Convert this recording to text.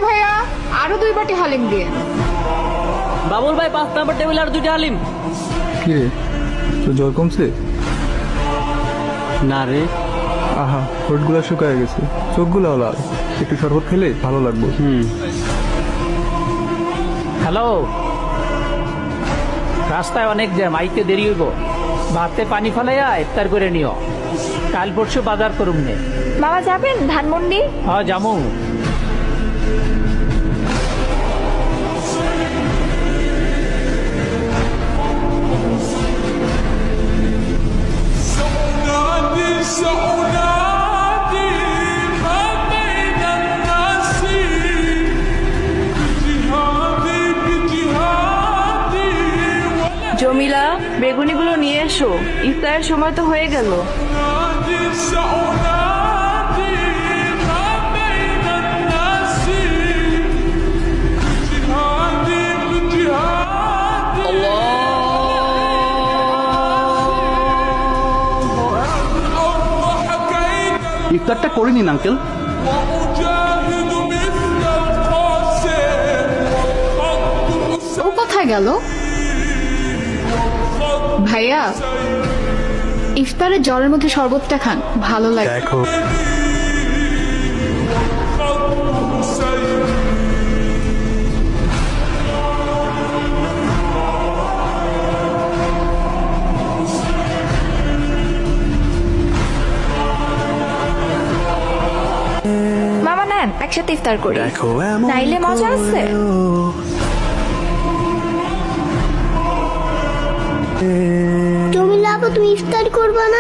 ভাইয়া আরো 2 বাটি হালিম দিয়ে। বাবুল ভাই 5 নম্বর টেবিল আর 2টা হালিম। কি রে, তোর জ্বর কমছে? না রে। আহা, ঠোঁটগুলা শুকায় গেছে, চোখগুলাও লাল, একটু শরবত খেলে ভালো লাগবে। হ্যালো, রাস্তায় অনেক জ্যাম, আইতে দেরি হইব। ভাতে পানি ফেলাইয়া ইফতার করে নিও, কাল পরশু বাজার করুম নে। মামা যাবেন ধানমন্ডি? হ্যাঁ জামু। জমিলা, বেগুনিগুলো নিয়ে এসো, ইফতারের সময় তো হয়ে গেল। ইফতারটা করে নিন আঙ্কেল। ও কোথায় গেল? ভাইয়া ইফতারে জ্বরের মধ্যে শরবতটা খান, ভালো লাগে। দেখো মামা নেন একসাথে ইফতার করি, নাইলে মজা আছে। জমিলা আপু, তুমি ইফতার করবা না?